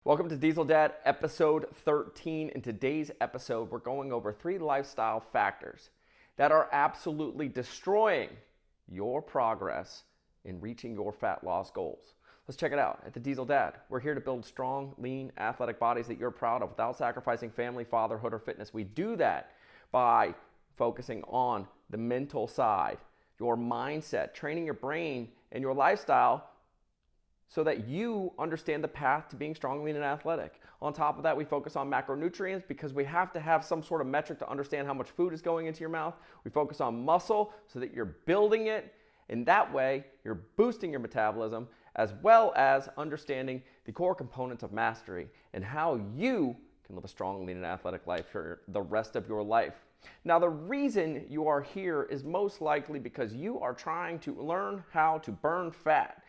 Welcome to Diesel Dad, episode 13. In today's episode, we're going over 3 lifestyle factors that are absolutely destroying your progress in reaching your fat loss goals. Let's check it out. At the Diesel Dad, we're here to build strong, lean, athletic bodies that you're proud of without sacrificing family, fatherhood, or fitness. We do that by focusing on the mental side, your mindset, training your brain and your lifestyle so that you understand the path to being strong, lean, and athletic. On top of that, we focus on macronutrients because we have to have some sort of metric to understand how much food is going into your mouth. We focus on muscle so that you're building it, and that way you're boosting your metabolism as well as understanding the core components of mastery and how you can live a strong, lean, and athletic life for the rest of your life. Now, the reason you are here is most likely because you are trying to learn how to burn fat.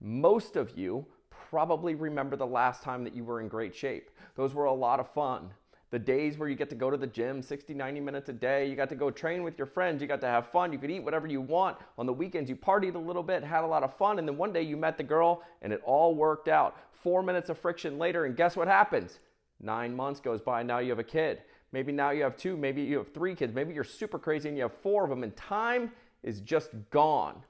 Most of you probably remember the last time that you were in great shape. Those were a lot of fun. The days where you get to go to the gym 60, 90 minutes a day, you got to go train with your friends, you got to have fun, you could eat whatever you want. On the weekends, you partied a little bit, had a lot of fun, and then one day you met the girl and it all worked out. 4 minutes of friction later, and guess what happens? 9 months goes by, now you have a kid. Maybe now you have 2, maybe you have 3 kids, maybe you're super crazy and you have 4 of them, and time is just gone.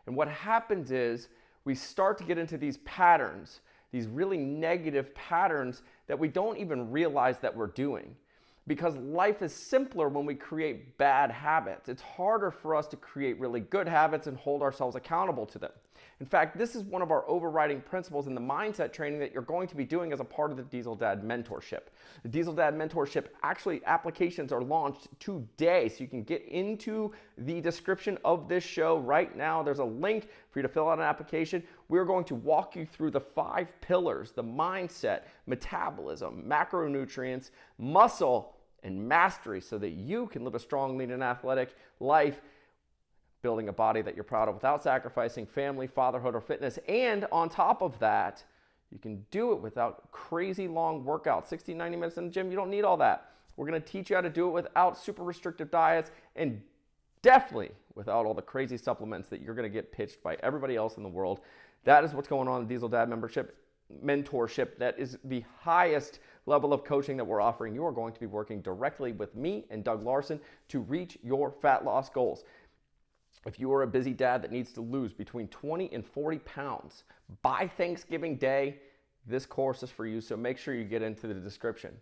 And what happens is, we start to get into these patterns, these really negative patterns that we don't even realize that we're doing. Because life is simpler when we create bad habits. It's harder for us to create really good habits and hold ourselves accountable to them. In fact, this is one of our overriding principles in the mindset training that you're going to be doing as a part of the Diesel Dad mentorship. The Diesel Dad mentorship, actually applications are launched today, so you can get into the description of this show right now. There's a link for you to fill out an application. We're going to walk you through the 5 pillars: the mindset, metabolism, macronutrients, muscle, and mastery, so that you can live a strong, lean, and athletic life, building a body that you're proud of without sacrificing family, fatherhood, or fitness. And on top of that, you can do it without crazy long workouts, 60, 90 minutes in the gym. You don't need all that. We're going to teach you how to do it without super restrictive diets, and definitely without all the crazy supplements that you're going to get pitched by everybody else in the world. That is what's going on in the Diesel Dad mentorship. That is the highest level of coaching that we're offering. You are going to be working directly with me and Doug Larson to reach your fat loss goals. If you are a busy dad that needs to lose between 20 and 40 pounds by Thanksgiving Day, this course is for you, so make sure you get into the description.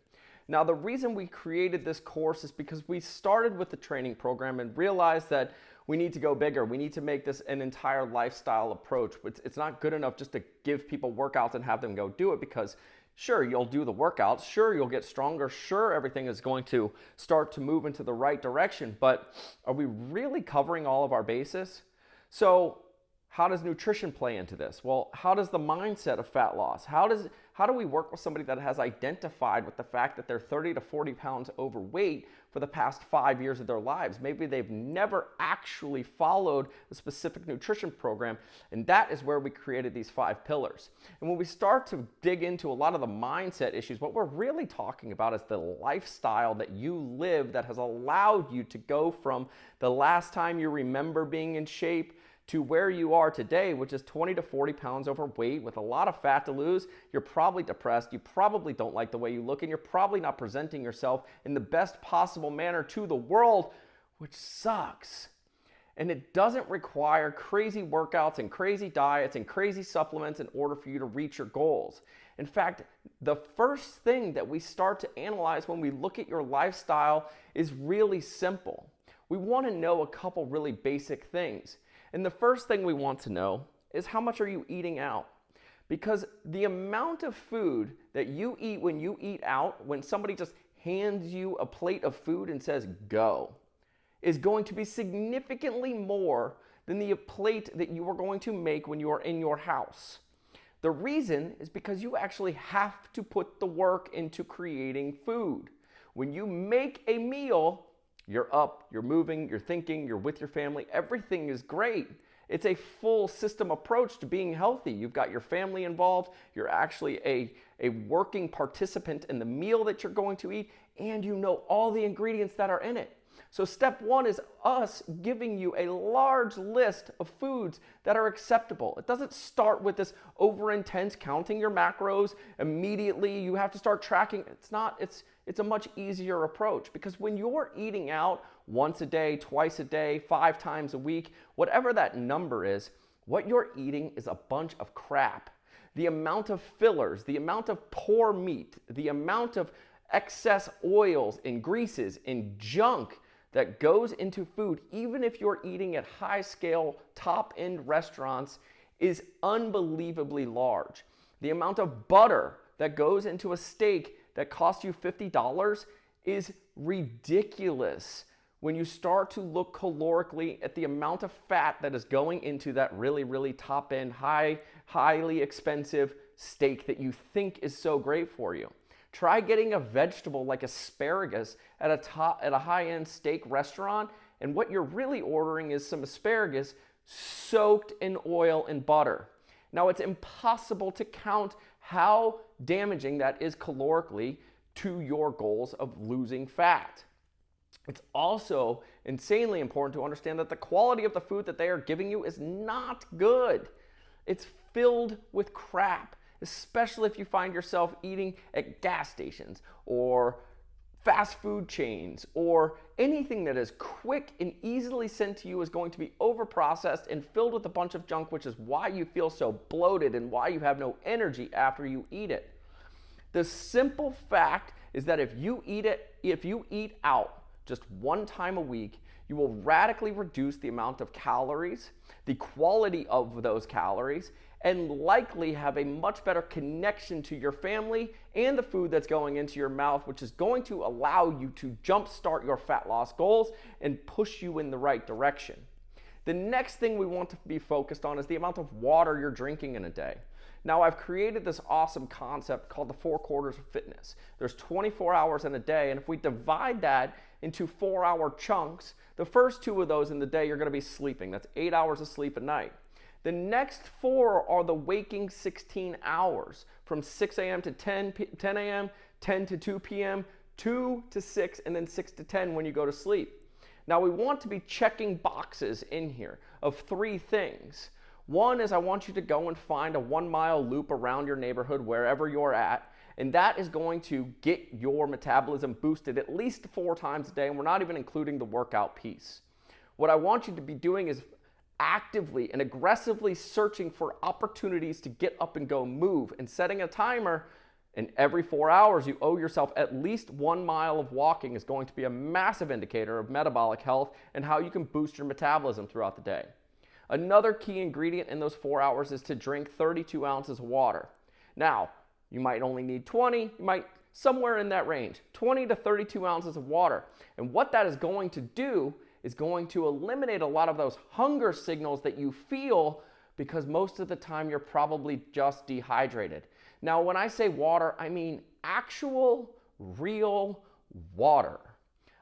Now, the reason we created this course is because we started with the training program and realized that we need to go bigger. We need to make this an entire lifestyle approach. It's not good enough just to give people workouts and have them go do it, because sure, you'll do the workouts, sure, you'll get stronger, sure, everything is going to start to move into the right direction, but are we really covering all of our bases? So how does nutrition play into this? Well, how does the mindset of fat loss? How do we work with somebody that has identified with the fact that they're 30 to 40 pounds overweight for the past 5 years of their lives? Maybe they've never actually followed a specific nutrition program, and that is where we created these 5 pillars. And when we start to dig into a lot of the mindset issues, what we're really talking about is the lifestyle that you live that has allowed you to go from the last time you remember being in shape to where you are today, which is 20 to 40 pounds overweight with a lot of fat to lose. You're probably depressed, you probably don't like the way you look, and you're probably not presenting yourself in the best possible manner to the world, which sucks. And it doesn't require crazy workouts and crazy diets and crazy supplements in order for you to reach your goals. In fact, the first thing that we start to analyze when we look at your lifestyle is really simple. We want to know a couple really basic things. And the first thing we want to know is, how much are you eating out? Because the amount of food that you eat when you eat out, when somebody just hands you a plate of food and says, go, is going to be significantly more than the plate that you are going to make when you are in your house. The reason is because you actually have to put the work into creating food. When you make a meal, you're up, you're moving, you're thinking, you're with your family, everything is great. It's a full system approach to being healthy. You've got your family involved, you're actually a working participant in the meal that you're going to eat, and you know all the ingredients that are in it. So step one is us giving you a large list of foods that are acceptable. It doesn't start with this over-intense counting your macros immediately. You have to start tracking. It's a much easier approach, because when you're eating out once a day, twice a day, 5 times a week, whatever that number is, what you're eating is a bunch of crap. The amount of fillers, the amount of poor meat, the amount of excess oils and greases and junk that goes into food, even if you're eating at high-scale, top-end restaurants, is unbelievably large. The amount of butter that goes into a steak that costs you $50 is ridiculous when you start to look calorically at the amount of fat that is going into that really, really top-end, highly expensive steak that you think is so great for you. Try getting a vegetable like asparagus at a high-end steak restaurant, and what you're really ordering is some asparagus soaked in oil and butter. Now, it's impossible to count how damaging that is calorically to your goals of losing fat. It's also insanely important to understand that the quality of the food that they are giving you is not good. It's filled with crap, especially if you find yourself eating at gas stations or fast food chains, or anything that is quick and easily sent to you is going to be overprocessed and filled with a bunch of junk, which is why you feel so bloated and why you have no energy after you eat it. The simple fact is that if you eat out just one time a week, you will radically reduce the amount of calories, the quality of those calories, and likely have a much better connection to your family and the food that's going into your mouth, which is going to allow you to jumpstart your fat loss goals and push you in the right direction. The next thing we want to be focused on is the amount of water you're drinking in a day. Now, I've created this awesome concept called the 4 quarters of fitness. There's 24 hours in a day, and if we divide that into 4-hour chunks, the first 2 of those in the day you're going to be sleeping. That's 8 hours of sleep a night. The next 4 are the waking 16 hours, from 6 a.m. to 10 a.m., 10 to 2 p.m., 2 to 6, and then 6 to 10 when you go to sleep. Now, we want to be checking boxes in here of 3 things. One is I want you to go and find a 1-mile loop around your neighborhood wherever you're at, and that is going to get your metabolism boosted at least 4 times a day, and we're not even including the workout piece. What I want you to be doing is actively and aggressively searching for opportunities to get up and go move, and setting a timer, and every 4 hours you owe yourself at least 1 mile of walking is going to be a massive indicator of metabolic health and how you can boost your metabolism throughout the day. Another key ingredient in those 4 hours is to drink 32 ounces of water. Now, you might only need 20, you might somewhere in that range, 20 to 32 ounces of water. And what that is going to do is going to eliminate a lot of those hunger signals that you feel, because most of the time you're probably just dehydrated. Now, when I say water, I mean actual, real water.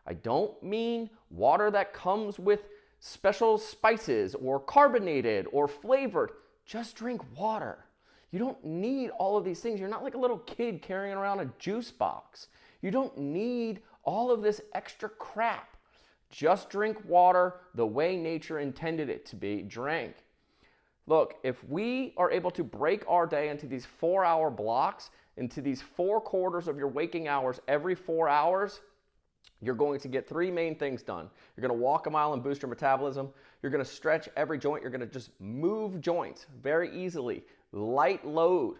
I don't mean water that comes with special spices or carbonated or flavored. Just drink water. You don't need all of these things. You're not like a little kid carrying around a juice box. You don't need all of this extra crap. Just drink water the way nature intended it to be drank. Look, if we are able to break our day into these 4-hour blocks, into these 4 quarters of your waking hours every 4 hours, you're going to get 3 main things done. You're going to walk a mile and boost your metabolism. You're going to stretch every joint. You're going to just move joints very easily. Light load.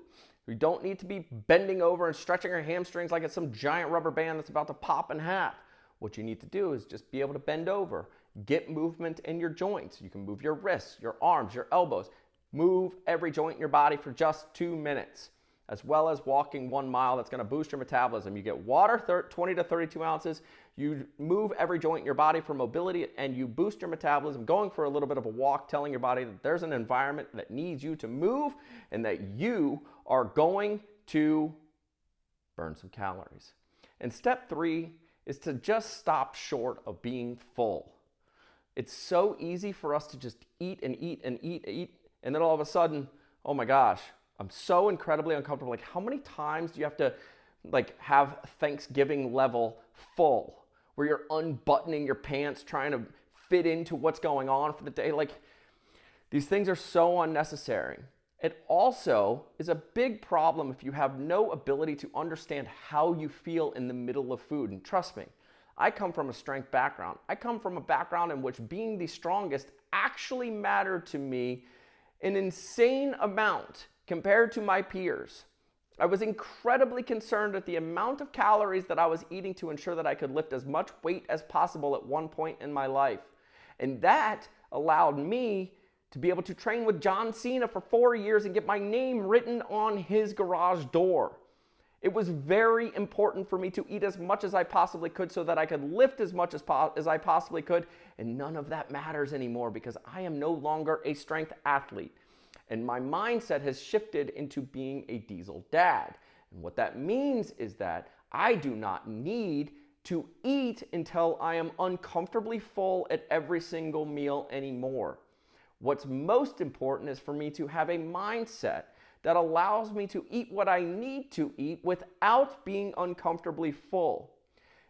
You don't need to be bending over and stretching your hamstrings like it's some giant rubber band that's about to pop in half. What you need to do is just be able to bend over, get movement in your joints. You can move your wrists, your arms, your elbows. Move every joint in your body for just 2 minutes, as well as walking 1 mile. That's going to boost your metabolism. You get water, 20 to 32 ounces. You move every joint in your body for mobility, and you boost your metabolism going for a little bit of a walk, telling your body that there's an environment that needs you to move and that you are going to burn some calories. And step 3 is to just stop short of being full. It's so easy for us to just eat and eat and eat and eat, and then all of a sudden, oh my gosh, I'm so incredibly uncomfortable. Like, how many times do you have to have Thanksgiving level full? where you're unbuttoning your pants trying to fit into what's going on for the day. Like, these things are so unnecessary. It also is a big problem if you have no ability to understand how you feel in the middle of food. And trust me, I come from a strength background. I come from a background in which being the strongest actually mattered to me an insane amount compared to my peers. I was incredibly concerned with the amount of calories that I was eating to ensure that I could lift as much weight as possible at one point in my life. And that allowed me to be able to train with John Cena for 4 years and get my name written on his garage door. It was very important for me to eat as much as I possibly could so that I could lift as much as I possibly could. And none of that matters anymore because I am no longer a strength athlete. And my mindset has shifted into being a diesel dad. And what that means is that I do not need to eat until I am uncomfortably full at every single meal anymore. What's most important is for me to have a mindset that allows me to eat what I need to eat without being uncomfortably full.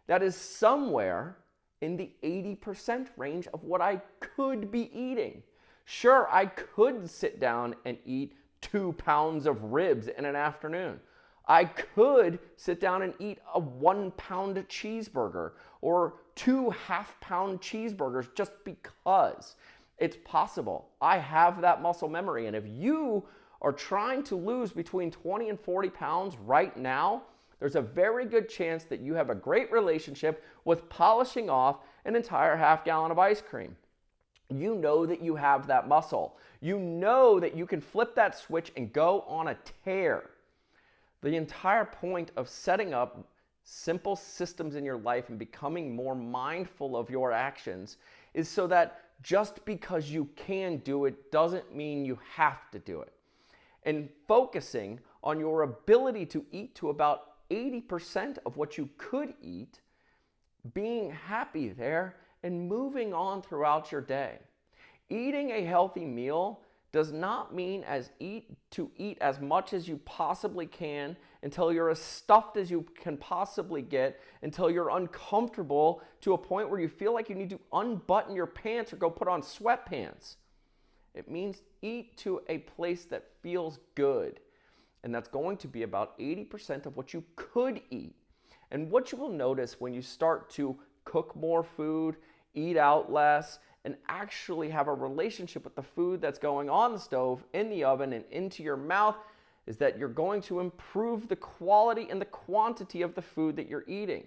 That is somewhere in the 80% range of what I could be eating. Sure, I could sit down and eat 2 pounds of ribs in an afternoon. I could sit down and eat a 1-pound cheeseburger or 2 half-pound cheeseburgers just because. It's possible. I have that muscle memory. And if you are trying to lose between 20 and 40 pounds right now, there's a very good chance that you have a great relationship with polishing off an entire half-gallon of ice cream. You know that you have that muscle. You know that you can flip that switch and go on a tear. The entire point of setting up simple systems in your life and becoming more mindful of your actions is so that just because you can do it doesn't mean you have to do it. And focusing on your ability to eat to about 80% of what you could eat, being happy there, and moving on throughout your day. Eating a healthy meal does not mean to eat as much as you possibly can until you're as stuffed as you can possibly get, until you're uncomfortable to a point where you feel like you need to unbutton your pants or go put on sweatpants. It means eat to a place that feels good. And that's going to be about 80% of what you could eat. And what you will notice when you start to cook more food, eat out less, and actually have a relationship with the food that's going on the stove, in the oven, and into your mouth is that you're going to improve the quality and the quantity of the food that you're eating.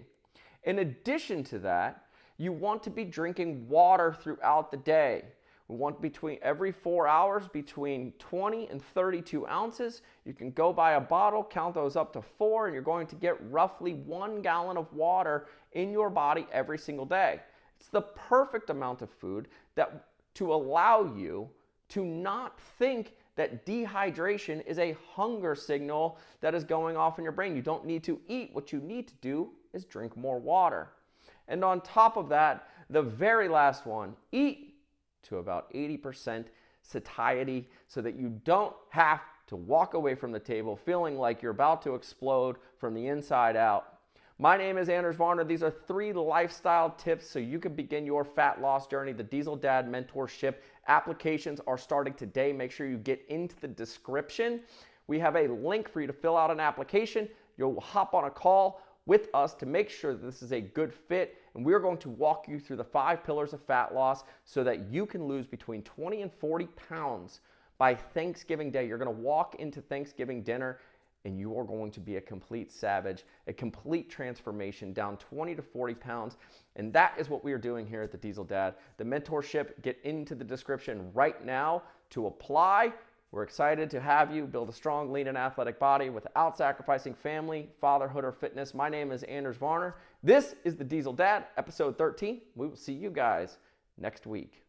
In addition to that, you want to be drinking water throughout the day. We want every 4 hours between 20 and 32 ounces. You can go buy a bottle, count those up to 4, and you're going to get roughly 1 gallon of water in your body every single day. It's the perfect amount of food to allow you to not think that dehydration is a hunger signal that is going off in your brain. You don't need to eat. What you need to do is drink more water. And on top of that, the very last one, eat to about 80% satiety so that you don't have to walk away from the table feeling like you're about to explode from the inside out. My name is Anders Varner. These are 3 lifestyle tips so you can begin your fat loss journey. The Diesel Dad Mentorship applications are starting today. Make sure you get into the description. We have a link for you to fill out an application. You'll hop on a call with us to make sure that this is a good fit. And we're going to walk you through the 5 pillars of fat loss so that you can lose between 20 and 40 pounds by Thanksgiving Day. You're going to walk into Thanksgiving dinner and you are going to be a complete savage, a complete transformation, down 20 to 40 pounds. And that is what we are doing here at the Diesel Dad. The mentorship, get into the description right now to apply. We're excited to have you build a strong, lean, and athletic body without sacrificing family, fatherhood, or fitness. My name is Anders Varner. This is the Diesel Dad, episode 13. We will see you guys next week.